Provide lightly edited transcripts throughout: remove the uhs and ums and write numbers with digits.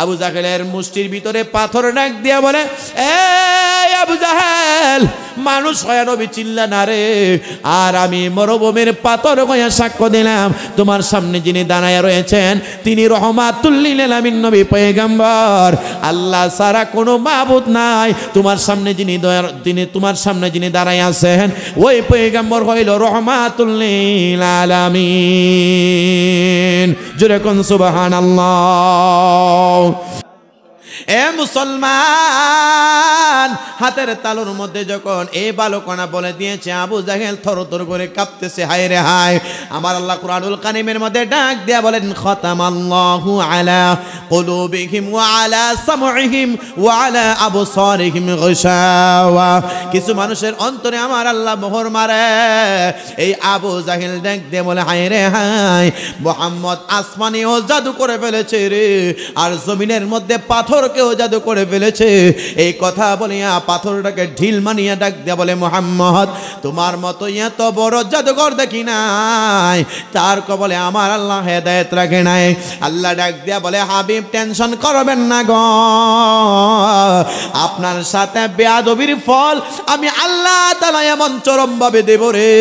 আবু জাহেলের মুষ্টির ভিতরে পাথর ডাক দিয়া বলে, এই আবু জাহেল, মানুষ হয়ে নবী চিল্লা না রে, আর আমি মরুভূমির পাথর হয়ে সাক্ষ্য দিলাম তোমার সামনে যিনি দাঁড়ায় রয়েছেন তিনি রহমাতুল লিল আলামিন নবী পয়গম্বর, আল্লাহ ছাড়া কোনো মাবুদ নাই, তোমার সামনে তোমার সামনে যিনি দাঁড়ায় আছেন ওই পয়গম্বর হইল রহমাতুল লিল আলামিন। জোরে কোন সুবহানাল্লাহ। এ মুসলমান, হাতের তালুর মধ্যে যখন এই বালকনা বলে দিয়েছে, আবু জাহেল থরথর করে কাঁপতেছে, হায় রে হায়। আমার আল্লাহ কুরআনুল কারীমের মধ্যে ডাক দিয়া বলেন, খাতামাল্লাহু আলা কুলুবিহিম ওয়া আলা সামঈহিম ওয়া আলা আবসারিহিম গিশাওয়া। কিছু মানুষের অন্তরে আমার আল্লাহ মোহর মারে। এই আবু জাহেল ডাক দিয়ে বলে, হায় রে হায়, মুহাম্মদ আসমানেও জাদু করে ফেলেছে রে, আর জমিনের মধ্যে পাথরকেও জাদু করে ফেলেছে। এই কথা বলিয়া পাথরটাকে ঢিল মানিয়া ডাক দিয়া বলে, মুহাম্মদ তোমার মতো এত বড় জাদুকর দেখি নাই, তার কবলে আমার আল্লাহ হেদায়েত রাখে নাই। আল্লাহ ডাক দিয়া বলে, হাবিব টেনশন করবেন না গো, আপনার সাথে বেয়াদবির ফল আমি আল্লাহ তাআলা এমন চরম ভাবে দেব রে,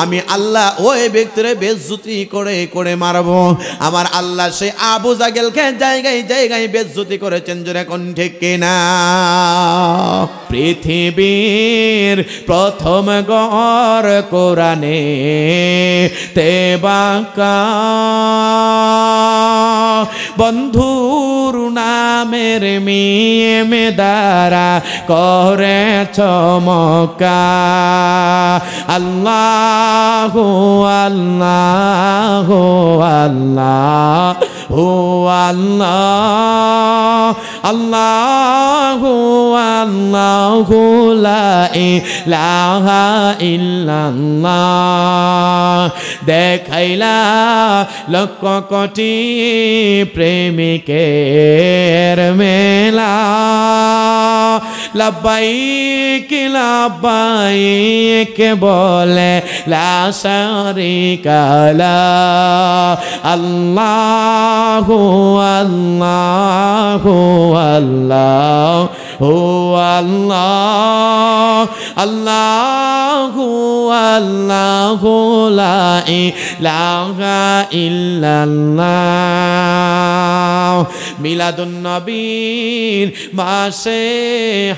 আমি আল্লাহ ওই ব্যক্তিরে বেইজ্জতি করে করে মারবো। আমার আল্লাহ সেই আবু জাহেলকে জায়গায় জায়গায় বেইজ্জতি করেছেন। জোরে কোন ঠিক কিনা? পৃথিবীর প্রথম ঘর কোরআনে তেবাকা, বন্ধুর নামের মিমে দ্বারা করে চমকা। আল্লাহু আল্লাহু আল্লাহু আল্লাহ, আল্লাহু আল্লাহু লা ইলাহা ইল্লাল্লাহ। দেখাইলা লক্ষ কোটি প্রেমিকের মেলা, লাব্বাইক লাব্বাইক বলে লা শারিকা লাহ। আল্লাহু আল্লাহু আল্লাহু আল্লাহ, আল্লাহু আল্লাহু লা ইলাহা ইল্লাল্লাহ। মিলাদুন নবীর মাসে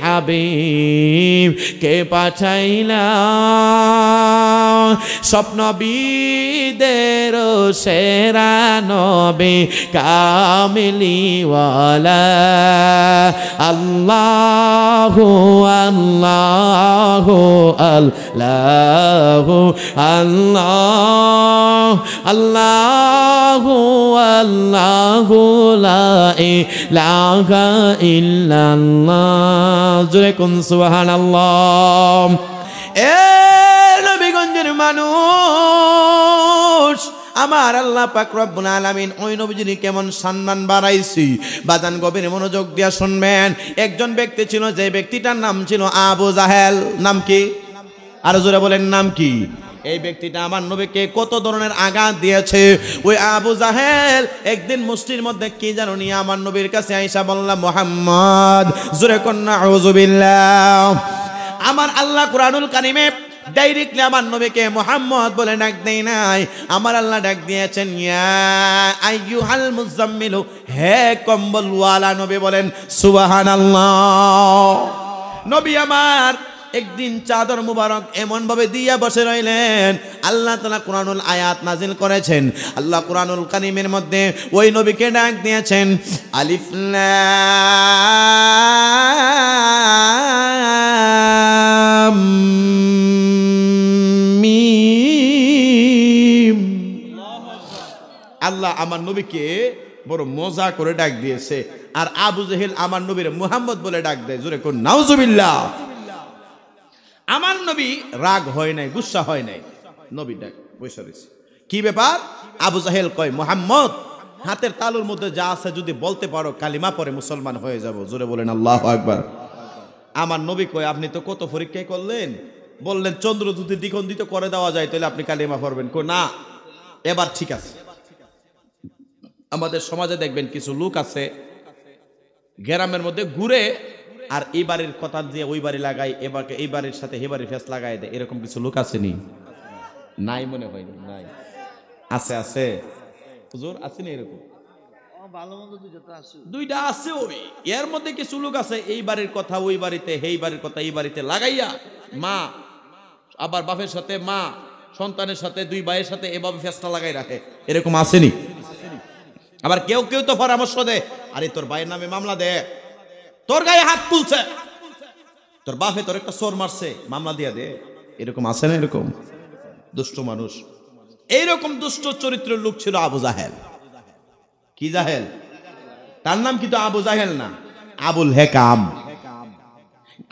হাবিব কে পাঠাইলা, সব নবীদের সেরা নবী কামিলিওয়ালা। আল্লাহু আল্লাহু আল্লাহু আল্লাহ, আল্লাহু আল্লাহু লা ইলাহা ইল্লাল্লাহ। জোরে কোন সুবহানাল্লাহ। এ নবীগঞ্জের মানুষ, আমার আল্লাহ পাক রব্বুল আলামিন ওই নবীজির কেমন সম্মান বাড়াইছি। বাজান গভীর মনোযোগ দিয়া শুনবেন। একজন ব্যক্তি ছিল, যে ব্যক্তিটার নাম ছিল আবু জাহেল। নাম কি? আর জোরে বলেন, নাম কি? এই ব্যক্তিটা আমার নবীকে কত ধরনের আঘাত দিয়েছে। ওই আবু জাহেল একদিন মুষ্টির মধ্যে কি জানো নিয়ে আমার নবীর কাছে আইসা বললাম, মুহাম্মদ, জোরে কন্না আউযুবিল্লাহ। আমার আল্লাহ কুরআনুল কারীমে ডাইরেক্টলি আমার নবীকে মুহাম্মদ বলে ডাক দেয় নাই। আমার আল্লাহ ডাক দিয়েছেন, ইয়া আইয়ুহাল মুজাম্মিলু, হে কম্বলওয়ালা নবী। বলেন সুবহানাল্লাহ। নবী আমার একদিন চাদর মুবারক এমন ভাবে দিয়া বসে রইলেন, আল্লাহ তাআলা কুরআনুল আয়াত নাজিল করেছেন। আল্লাহ কুরআনুল কারীমের মধ্যে ওই নবীকে ডাক দিয়েছেন, আলিফ লাম মিম। আল্লাহ আমার নবীকে বড় মজা করে ডাক দিয়েছে, আর আবু জাহেল আমার নবীর মুহাম্মদ বলে ডাক দেয়। জোরে কোন নাউজুবিল্লাহ। আমার নবী রাগ হয় নাই, গুসা হয় নাই, নবী ডাক বসে রয়েছে। কি ব্যাপার? আবু জাহেল কয়, মুহাম্মদ, হাতের তালুর মধ্যে যা আছে যদি বলতে পারো কালিমা পরে মুসলমান হয়ে যাব। জোরে বলেন আল্লাহু আকবার। আমার নবী কয়, আপনি তো কত পরীক্ষা করলেন, বললেন চন্দ্র যদি দ্বিখণ্ডিত করে দেওয়া যায় তাহলে আপনি কালিমা পড়বেন। কো না, এবার ঠিক আছে। আমাদের সমাজে দেখবেন কিছু লোক আছে, গ্রামের মধ্যে ঘুরে আর এই বাড়ির কথা দিয়ে ওই বাড়ি লাগাই, এবারকে এই বাড়ির সাথে এই বাড়ির ফেস লাগাই দেয়, এরকম কিছু লোক আসেনি? নাই মনে হয়নি, নাই। আছে আছে হুজুর, আসেনি এরকম? দুইটা আছে। ওই এর মধ্যে কিছু লোক আছে এই বাড়ির কথা ওই বাড়িতে, এই বাড়ির কথা এই বাড়িতে লাগাইয়া, মা আবার বাপের সাথে, মা সন্তানের সাথে, দুই ভাইয়ের সাথে এভাবে ফেসটা লাগাই রাখে, এরকম আসেনি? আবার কেউ কেউ তো পরামর্শ দেয়, আরে তোর ভাইয়ের নামে মামলা দে, তোর গায়ে হাত তুলছে, তোর বাপে তোর একটা চোর মারছে, মামলা দিয়া দে, এরকম আছে না? এরকম দুষ্ট মানুষ, এইরকম দুষ্ট চরিত্রের লোক ছিল আবু জাহেল। কি জাহেল? তার নাম কিন্তু আবু জাহেল না, আবুল হেকাম।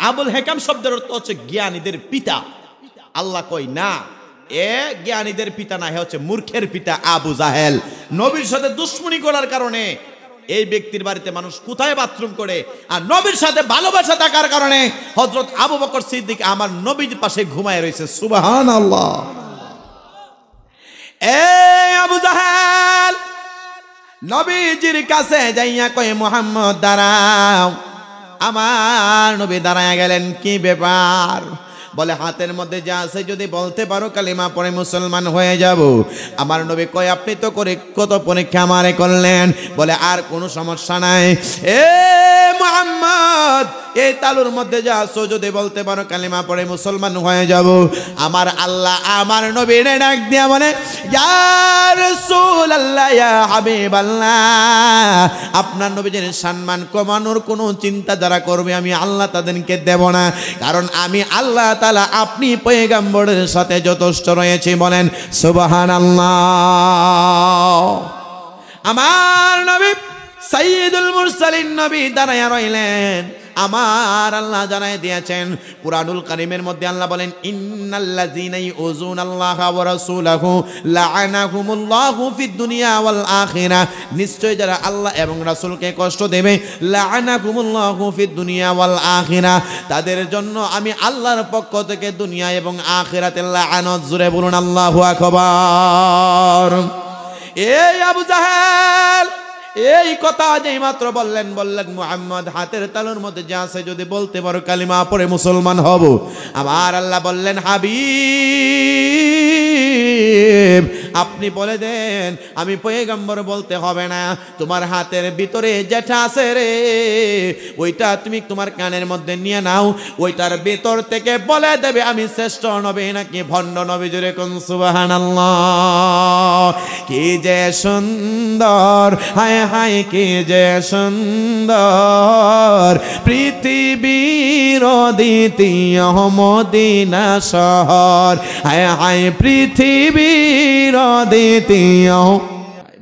আবুল হেকাম শব্দের অর্থ হচ্ছে জ্ঞানীদের পিতা। আল্লাহ কই না, এ জ্ঞানীদের পিতা না, হে হচ্ছে মূর্খের পিতা আবু জাহেল। নবীর সাথে দুশ্মনী করার কারণে এই ব্যক্তির বাড়িতে মানুষ কোথায় বাথরুম করে, আর নবীর সাথে ভালোবাসা থাকার কারণে হযরত আবু বকর সিদ্দিক আমার নবীর পাশে ঘুমায় রয়েছে। সুবহানাল্লাহ। এই আবু জাহেল নবীজির কাছে যাইয়া কয়, মুহাম্মদ দাঁড়াও। আমার নবী দাঁড়ায় গেলেন। কি ব্যাপার? বলে, হাতের মধ্যে যা আছে যদি বলতে পারো কালিমা পড়ে মুসলমান হয়ে যাব। আমার নবী কয়, আপনি তো করে কত পরীক্ষা আমারে করলেন, বলে আর কোনো সমস্যা নাই। এ মুহাম্মদ, এই তালুর মধ্যে যা আছো যদি বলতে পারো কালিমা পড়ে মুসলমান হয়ে যাব। আমার আল্লাহ আমার নবীরে ডাক দিয়া বলে, ইয়া রাসূলুল্লাহ, ইয়া হাবিবাল্লাহ, আপনার নবীর সম্মান কমানোর কোনো চিন্তা যারা করবে আমি আল্লাহ তাদেরকে দেব না, কারণ আমি আল্লাহ তাআলা আপনি পয়গম্বরের সাথে যথেষ্ট রয়েছে। বলেন সুবহানাল্লাহ। আমার নবী সাইয়্যিদুল মুরসালিন নবী দাঁড়ায়া রইলেন। আমার আল্লাহ জানাই দিয়েছেন কুরআনুল কারীমের মধ্যে আল্লাহ বলেন, ইন্নাল্লাযীনা ইউযুনাল্লাহা ওয়া রাসূলাহু লাআনাহুমুল্লাহু ফিদ দুনিয়া ওয়াল আখিরাহ, নিশ্চয় যারা আল্লাহ এবং রাসূলকে কষ্ট দেবে, লাআনাহুমুল্লাহু ফিদ দুনিয়া ওয়াল আখিরাহ, তাদের জন্য আমি আল্লাহর পক্ষ থেকে দুনিয়া এবং আখিরাতে লাআনত। জোরে বলুন আল্লাহু আকবার। এই আবু জাহেল এই কথা যেই মাত্র বললেন মুহাম্মদ, হাতের তালুর মধ্যে যা আছে যদি বলতে পারো কালিমা পড়ে মুসলমান হব। আমার আল্লাহ বললেন, হাবিব আপনি বলে দেন, আমি পয়গম্বর বলতে হবে না, তোমার হাতের ভিতরে যেটা আছে রে ওইটা তুমি তোমার কানের মধ্যে নিয়ে নাও, ওইটার ভিতর থেকে বলে দেবে আমি শ্রেষ্ঠ নবী নাকি ভণ্ড নবী। জোরে কোন সুবহানাল্লাহ। কি যে সুন্দর, হায় হায় কি যে সুন্দর, পৃথিবীর দ্বিতীয় মদিনা শহর, হায় হায় পৃথিবীর দ্বিতীয়।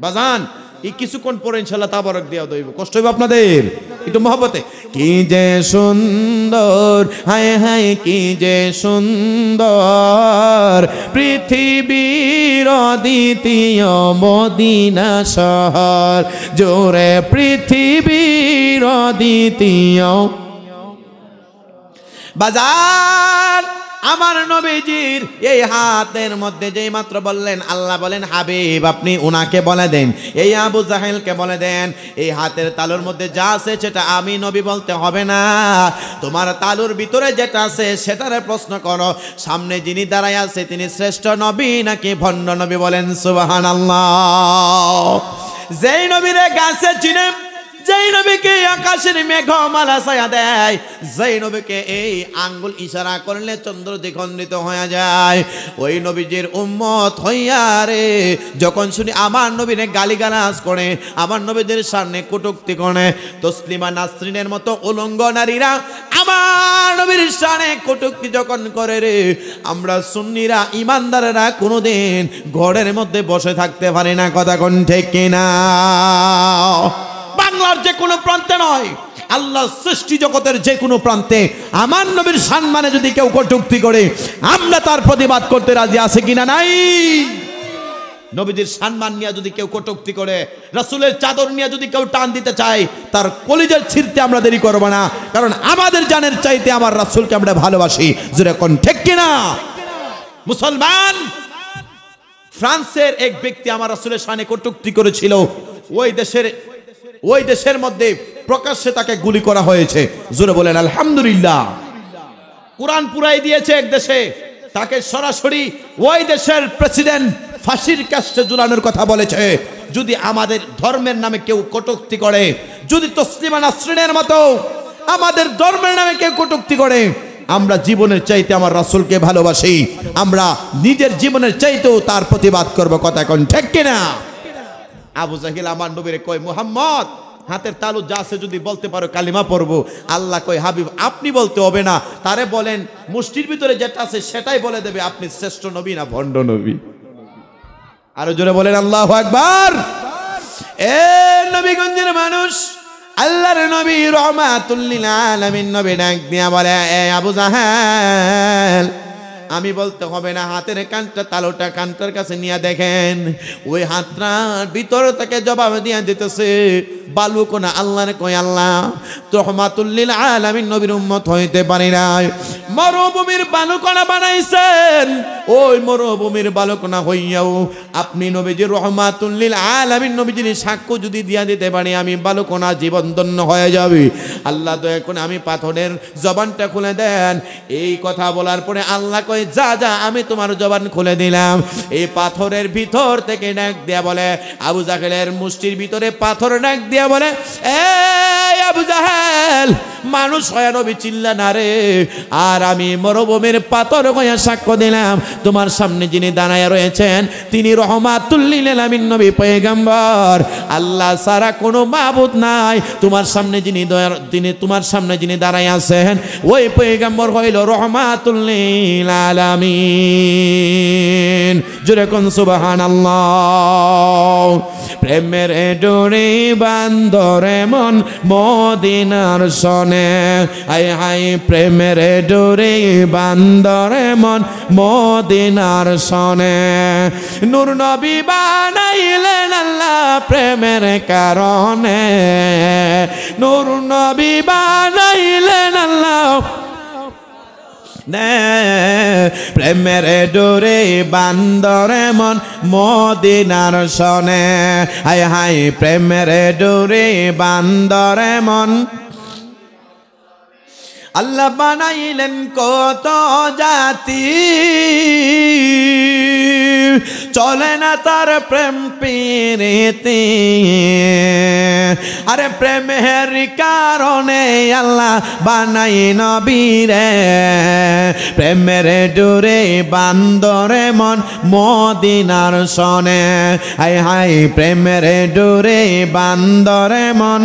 বাজান এই কিছুক্ষণ পরে ইনশাআল্লাহ তাবারক দেওয়া দইব, কষ্ট হইব আপনাদের, একটু মহব্বতে। কি যে সুন্দর, হায় হায় কি যে সুন্দর, পৃথিবীর দ্বিতীয় মদিনা শহর, জোরে পৃথিবীর দ্বিতীয়। বাজার আমার নবীজির এই হাতের মধ্যে যেই মাত্র বললেন, আল্লাহ বলেন, হাবিব আপনি উনাকে বলে দেন, এই আবু জাহেলকে বলে দেন, এই হাতের তালুর মধ্যে যা আছে সেটা আমি নবী বলতে হবে না, তোমার তালুর ভিতরে যেটা আছে সেটারে প্রশ্ন করো, সামনে যিনি দাঁড়ায় আছে তিনি শ্রেষ্ঠ নবী নাকি ভণ্ড নবী। বলেন সুবহানাল্লাহ। যেই নবীরে গাছে চিনে, যেই নবীকে আকাশের মেঘমালা ছায়া দেয়, যেই নবীকে এই আঙ্গুল ইশারা করলে চন্দ্র দ্বিখণ্ডিত হয়ে যায়, ওই নবীজির উম্মত হইয়া রে যখন শুনি আমার নবীরে গালিগালাজ করে, আমার নবীদের সামনে কটূক্তি করে, তসলিমা নাসরিনের মতো উলঙ্গ নারীরা আমার নবীর সামনে কটূক্তি যখন করে রে, আমরা সুন্নিরা ইমানদারেরা কোনোদিন ঘরের মধ্যে বসে থাকতে পারি না। কথা কোন ঠিক কিনা? বাংলার যে কোনো প্রান্তে নয়, আল্লাহ সৃষ্টি জগতের যে কোনো প্রান্তে আমার নবীর সম্মানে যদি কেউ কটূক্তি করে আমরা তার প্রতিবাদ করতে রাজি আছে কিনা? নাই। নবীজির সম্মান নিয়ে যদি কেউ কটূক্তি করে, রাসূলের চাদর নিয়ে যদি কেউ টান দিতে চায়, তার কলিজার ছিঁড়তে আমরা দেরি করব না, কারণ আমাদের জানের চাইতে আমার রাসূলকে আমরা ভালোবাসি। জোরে কোন ঠিক কিনা? মুসলমান, ফ্রান্সের এক ব্যক্তি আমার রাসূলের শানে কটূক্তি করেছিল। ওই দেশের মধ্যে প্রকাশ্যে তাকে গুলি করা হয়েছে। জোরে বলেন আলহামদুলিল্লাহ। কোরআন পুরাই দিয়েছে এক দেশে, তাকে সরাসরি ওই দেশের প্রেসিডেন্ট ফাঁসির কাস্টে ঝুলানোর কথা বলেছে। যদি আমাদের ধর্মের নামে কেউ কটূক্তি করে, যদি তসলিমা নাসরিনের মতো আমাদের ধর্মের নামে কেউ কটূক্তি করে, আমরা জীবনের চাইতে আমার রাসূলকে ভালোবাসি, আমরা নিজের জীবনের চাইতেও তার প্রতিবাদ করব। কথা কোন ঠিক কিনা? আবু জাহেল আমার নবীরে কয়, মুহাম্মদ হাতের তালু যা আছে যদি বলতে পারো কালিমা পড়বো। আল্লাহ কয়, হাবিব আপনি বলতে হবে না, তারে বলেন মুষ্টির ভিতরে যেটা আছে সেটাই বলে দেবে। আপনি শ্রেষ্ঠ নবী না ভণ্ড নবী? আরো জোরে বলেন আল্লাহু আকবার। এ নবীগঞ্জের মানুষ, আল্লাহর নবী রহমাতুল লিল আলামিন নবী ডাক দিয়া বলে, এ আবু জাহেল আমি বলতে হবে না, হাতের কানটা তালুটা কানটার কাছে নিয়ে দেখেন, ওই হাতটার ভিতর থেকে জবাব দিয়া দিতেছে বালু কোনা। আল্লাহর কই, আল্লাহ রহমাতুল লিল আলামিন নবীর উম্মত হইতে পারি নাই, মরুভূমির বালুকণা বানাইছেন। ওই মরুভূমির বালুকণা হইয়াও আপনি নবীজি রহমাতুল লিল আলামিন নবীজির সাক্ষ্য যদি দিয়া দিতে পারি, আমি বালুকণা জীবন ধন্য হয়ে যাবে। আল্লাহ দয়া করে আমি পাথরের জবানটা খুলে দেন। এই কথা বলার পরে আল্লাহ কয়, যা যা আমি তোমার জবান খুলে দিলাম। এই পাথরের ভিতর থেকে ডাক দিয়া বলে, আবু জাহেলের মুষ্টির ভিতরে পাথর ডাক দিয়া বলে, এই আবু জাহেল মানুষ হয়ে নবী চিল্লা না রে, আর আমি মরুভূমির পাথর হয়ে সাক্ষ্য দিলাম তোমার সামনে যিনি দাঁড়ায় রয়েছেন তিনি রহমাতুল লিল আলামিন নবী পয়গম্বর। আল্লাহ ছাড়া কোনো মাবুদ নাই। তোমার সামনে যিনি তোমার সামনে যিনি দাঁড়ায় আছেন ওই পয়গম্বর হইল রহমাতুল লিল আলামিন। জোরে কোন সুবহানাল্লাহ। প্রেমের ডোরে বান্দরে মন মদিনার সনে, হায় হায় প্রেমের ডোরে বান্দরে মন মদিনার সনে। নূর নবী বানাইলেন আল্লাহ প্রেমের কারণে, নূর নবী বানাইলেন আল্লাহ প্রেমের ডোরে বান্দরে মন মদিনার সনে, হায় হায় প্রেমের ডোরে বান্দরে মন। আল্লাহ বানাইলেন কত জাতি, চলে না তার প্রেম প্রীতি। আরে প্রেমের কারণে আল্লাহ বানাই নবীরে, প্রেমের ডোরে বান্দরে মন মদিনার সনে, হায় হায় প্রেমের ডোরে বান্দরে মন।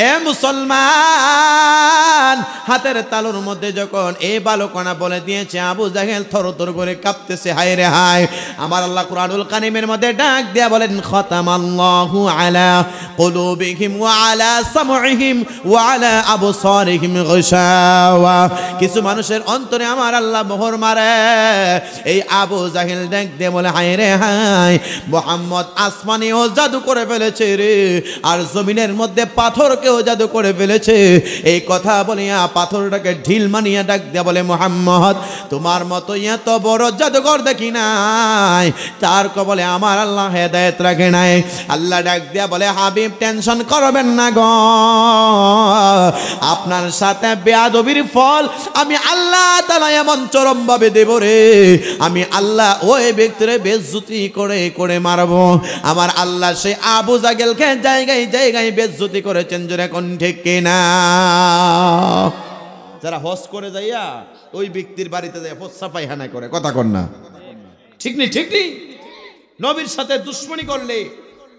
এ মুসলমান, হাতের তালুর মধ্যে যখন এই বালুকণা বলে দিয়েছে, আবু জাহেল থরথর করে কাঁপতেছে। হায় রে হায়, আমার আল্লাহ কুরআনুল কারীমের মধ্যে ডাক দেয়া বলেন, খাতামাল্লাহু আলা কুলুবিহিম ওয়া আলা সামউহিম ওয়া আলা আবসারিহিম গিশাওয়া। কিছু মানুষের অন্তরে আমার আল্লাহ মোহর মারে। এই আবু জাহেল ডাক দিয়ে বলে, হায় রে হায়, মুহাম্মদ আসমানেও জাদু করে ফেলেছে রে, আর জমিনের মধ্যে পাথরকেও জাদু করে ফেলেছে। এই কথা বলিয়া পাথরটাকে ঢিল মানিয়া ডাক দিয়া বলে, মুহাম্মদ তোমার মতো এত বড় জাদুকর দেখি নাই, তার কবলে আমার আল্লাহ হেদায়েত রাখে নাই। আল্লাহ ডাক দিয়া বলে, হাবিব টেনশন করবেন না গো, আপনার সাথে বেয়াদবির ফল আমি আল্লাহ তাআলা এমন চরম ভাবে দেব রে, আমি আল্লাহ ওই ব্যক্তিরে বেইজ্জতি করে করে মারবো। আমার আল্লাহ সেই আবু জাহেলকে জায়গায় জায়গায় বেইজ্জতি করেছেন। জোরে কোন ঠিক কিনা? যারা হজ করে যাইয়া ওই ব্যক্তির বাড়িতে যায় ফসা পায়খানা করে, কথা কন না? ঠিক নেই, ঠিক নেই। নবীর সাথে দুশ্মনী করলে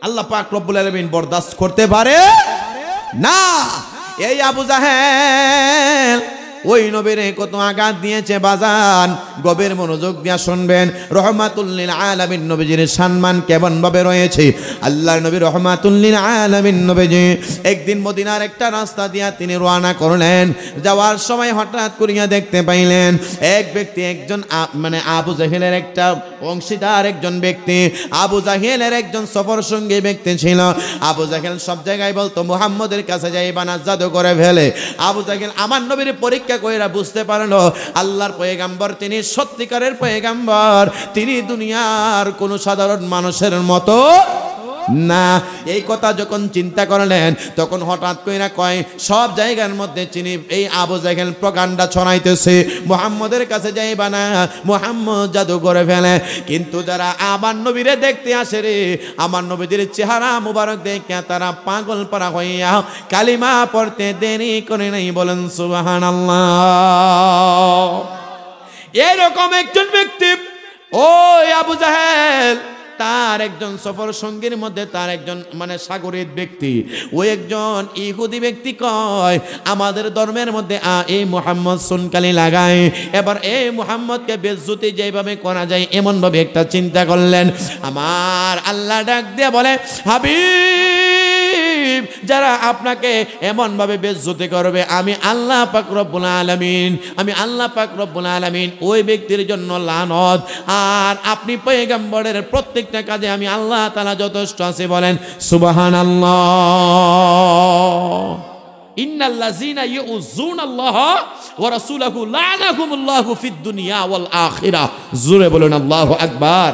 আল্লাহ পাক রব্বুল আলামিন বরদাস্ত করতে পারে না। এই আবু জাহেল ওই নবীরে কত আঘাত দিয়েছে বাজান, গভীর মনোযোগ দিয়া শুনবেন। রহমাতুল লিল আলামিন নবীজির সম্মান কেমন ভাবে রয়েছে। আল্লাহর নবী রহমাতুল লিল আলামিন নবীজি একদিন মদিনার একটা রাস্তা দিয়া তিনি রওনা করলেন। যাওয়ার সময় হঠাৎ করিয়া দেখতে পাইলেন এক ব্যক্তি, একজন মানে আবু জাহেলের একটা অংশীদার একজন ব্যক্তি, আবু জাহেলের একজন সফর সঙ্গী ব্যক্তি ছিল। আবু জাহেল সব জায়গায় বলতো, মুহাম্মদের কাছে যাইবা না, জাদু করে ফেলে। আবু জাহেল আমার নবীর পরীক্ষা কইরা বুঝতে পারলো আল্লাহর পয়গম্বর তিনি সত্যিকারের পয়গম্বর, তিনি দুনিয়ার কোন সাধারণ মানুষের মতো না। এই কথা যখন চিন্তা করলেন তখন হঠাৎ কইরা কয় সব জায়গার মধ্যে চিনি এই আবু জাহেল প্রকাণ্ডা ছড়াইতেছে, মুহাম্মদের কাছে যাইবা না, মুহাম্মদ জাদু করে ফেলে। কিন্তু যারা আমার নবীরে দেখতে আসে রে, আমার নবীদের চেহারা মুবারক দেখে তারা পাগল পারা হইয়া কালিমা পড়তে দেরি করে নাই। বলেন সুবহানাল্লাহ। এরকম একজন ব্যক্তি ওই আবু জাহেল, তার একজন সফর সঙ্গীর মধ্যে তার একজন মানে সাগরিত ব্যক্তি, ওই একজন ইহুদি ব্যক্তি কয় আমাদের ধর্মের মধ্যে এই মুহাম্মদ সুনকালি লাগায়, এবার এই মুহাম্মদকে বেজ্জতি যেভাবে করা যায় এমন ভাবে একটা চিন্তা করলেন। আমার আল্লাহ ডাক দিয়ে বলে, হাবিব, যারা আপনাকে এমন ভাবে বেজ্জতি করবে আমি আল্লাহ পাক রব্বুল আলামিন, আমি আল্লাহ পাক রব্বুল আলামিন ওই ব্যক্তির জন্য লানত। আর আপনি পয়গম্বরের প্রত্যেকটা কাজে আমি আল্লাহ তাআলা যথেষ্ট আছি। বলেন সুবহানাল্লাহ। ইন্নাল্লাযীনা ইউযুনাল্লাহ ওয়া রাসূলাহু লা'নাহুমুল্লাহু ফিদ দুনিয়া ওয়াল আখিরাহ। জোরে বলুন আল্লাহু আকবার।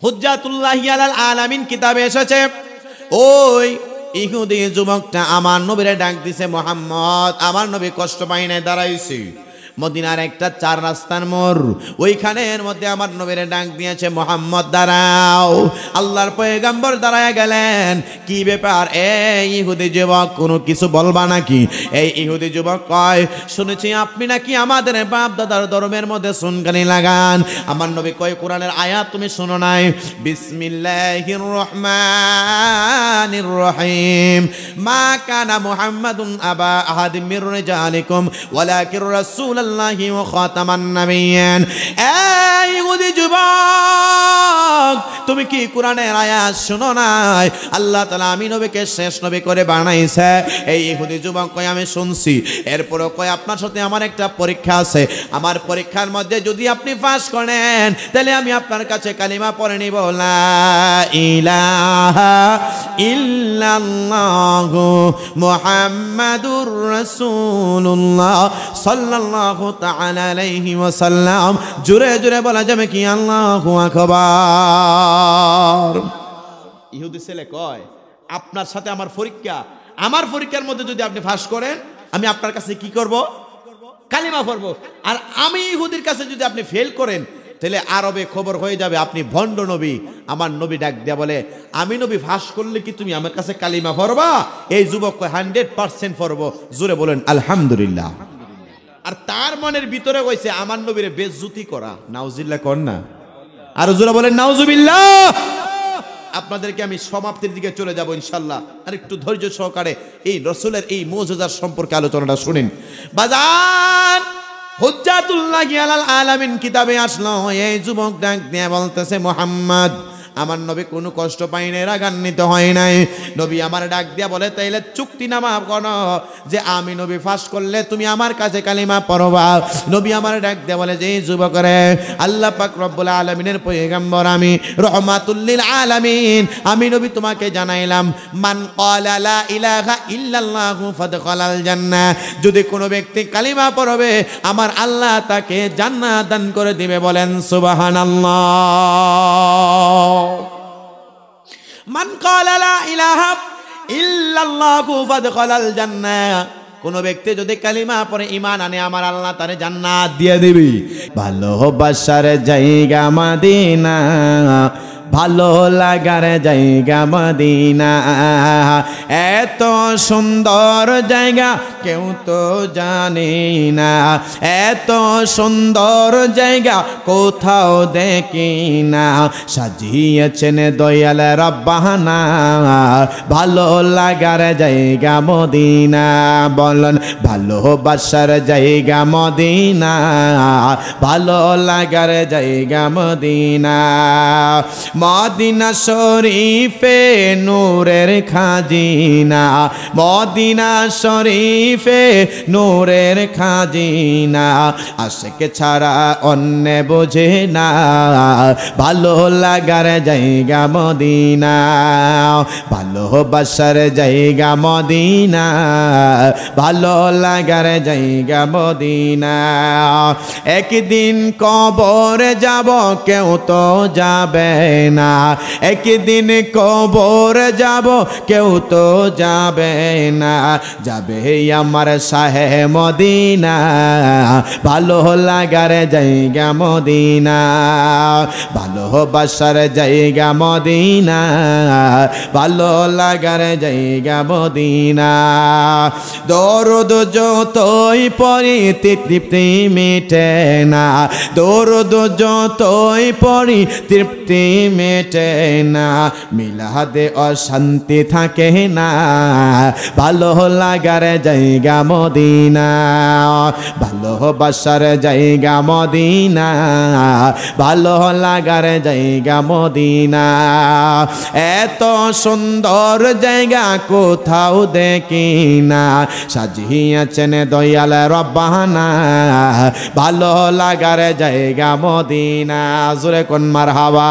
হুজ্জাতুল্লাহি আলাল আলামিন কিতাবে এসেছে ওই ইহুদি যুবকটা আমার নবীরে ডাক দিছে, মুহাম্মদ, আমার নবী কষ্ট পাই নাই, দাঁড়াইছি মদিনার একটা 4 রাস্তার মোড়, ওইখানের মধ্যে আমার নবীরে ডাক দিয়েছে, মুহাম্মদ দাঁড়াও। আল্লাহর পয়গম্বর দাঁড়ায় গেলেন। কি ব্যাপার এই ইহুদি যুবক, কোনো কিছু বলবা নাকি? এই ইহুদি যুবক কয়, শুনেছি আপনি নাকি আমাদের বাপ দাদার ধর্মের মধ্যে সুনকানি লাগান। আমার নবী কয়, কোরআনের আয়াত তুমি শোনো নাই? বিসমিল্লাহির রহমানির রহিম, মা কানা মুহাম্মাদুন আবা আহাদিম মির রিজালিকুম ওয়ালাকির রাসূল আল্লাহি ওয়া খাতামান নাবিয়্যিন। এই ইহুদি যুবক, তুমি কি কোরআনের আয়াত শুনো নাই? আল্লাহ তাআলা আমি নবীকে শেষ নবী করে বানাইছে। এই ইহুদি যুবক কয়, আমি শুনছি। এরপরও কয়, আপনার সাথে আমার একটা পরীক্ষা আছে, আমার পরীক্ষার মধ্যে যদি আপনি পাস করেন তাহলে আমি আপনার কাছে কালিমা পড়ে নিব, লা ইলাহা ইল্লাল্লাহু মুহাম্মাদুর রাসূলুল্লাহ সাল্লাল্লাহু তাআলা আলাইহি ওয়াসাল্লাম। জোরে জোরে বলা যাবে কি আল্লাহু আকবার। ইহুদি ছেলে কয়, আপনার সাথে আমার পরীক্ষা, আমার পরীক্ষার মধ্যে যদি আপনি পাস করেন আমি আপনার কাছে কি করব? কালিমা পড়ব। আর আমি ইহুদির কাছে যদি আপনি ফেল করেন তাহলে আরবে খবর হয়ে যাবে আপনি ভণ্ড নবী। আমার নবী ডাক দেয়া বলে, আমি নবী ফাঁস করলে কি তুমি আমার কাছে কালিমা পড়বা? এই যুবক 100% পড়ব। জোরে বলেন আলহামদুলিল্লাহ। আর তার মনের ভিতরে কইছে আমার নবীরে বেজ্জতি করা। নাউজুবিল্লাহ কর না, আর জোরে বলেন নাউজুবিল্লাহ। আপনাদেরকে আমি সমাপ্তির দিকে চলে যাব ইনশাআল্লাহ, আর একটু ধৈর্য সহকারে এই রাসূলের এই মুজিজার সম্পর্কে আলোচনাটা শুনেন। বাজার হুজ্জাতুল্লাহি আলাল আলামিন কিতাবে আসলো, এই যুবক ডাক দিয়ে বলতেছে, মুহাম্মদ, আমার নবী কোনো কষ্ট পাই নাই, রাগান্বিত হয় নাই। নবী আমার ডাক দিয়া বলে, তাইলে চুক্তিনামা করো যে আমি নবী ফাঁস করলে তুমি আমার কাছে কালিমা পড়বা। নবী আমার ডাক দিয়া বলে যে, এই যুবকরে, আল্লাহ পাক রব্বুল আলামিনের পয়গম্বর আমি, রহমাতুল লিল আলামিন, আমি নবী তোমাকে জানাইলাম, মান ক্বালা লা ইলাহা ইল্লাল্লাহু ফাদখালাল জান্নাহ, যদি কোনো ব্যক্তি কালিমা পড়বে আমার আল্লাহ তাকে জান্নাত দান করে দিবে। বলেন সুবহানাল্লাহ। মান ক্বালা লা ইলাহা ইল্লাল্লাহু ফাদখালাল জান্নাহ, কোন ব্যক্তি যদি কালিমা পড়ে ঈমান আনে আমার আল্লাহ তারে জান্নাত দিয়ে দিবে। ভালোবাসার জায়গা মদিনা, ভালো লাগার জায়গা মদিনা, এত সুন্দর জায়গা কেউ তো জানে না, এত সুন্দর জায়গা কোথাও দেখি না, সাজিয়েছেন দয়াল রব্বানা, ভালো লাগার জায়গা মদিনা। বলেন ভালোবাসার জায়গা মদিনা, ভালো লাগার জায়গা মদিনা। মদিনা শরীফে নূরের খাজিনা, মদিনা শরীফে নূরের খাজিনা, আশিক ছাড়া অন্য বোঝে না, ভালো লাগার জায়গা মদিনা, ভালোবাসার জায়গা মদিনা, ভালো লাগার জায়গা মদিনা। একদিন কবরে যাব কেউ তো যাবে না, একদিন কবর যাব কেউ তো যাবে না, যাবে আমার শাহে মদিনা, ভালো লাগার জায়গা মদিনা, ভালোবাসার জায়গা মদিনা, ভালো লাগার জায়গা মদিনা। দরদ যতই পড়ি তৃপ্তি মিটে না, দরদ যতই পড়ি তৃপ্তি মেটে না, মিলাদে অশান্তি থাকে না, ভালো লাগার জায়গা মদিনা, ভালোবাসার জায়গা মদিনা, ভালো লাগার জায়গা মদিনা। এত সুন্দর জায়গা কোথাও দেখি না, সাজিয়েছেন দয়াল রব্বানা, ভালো লাগার জায়গা মদিনা। জোরে কোন মারহাবা।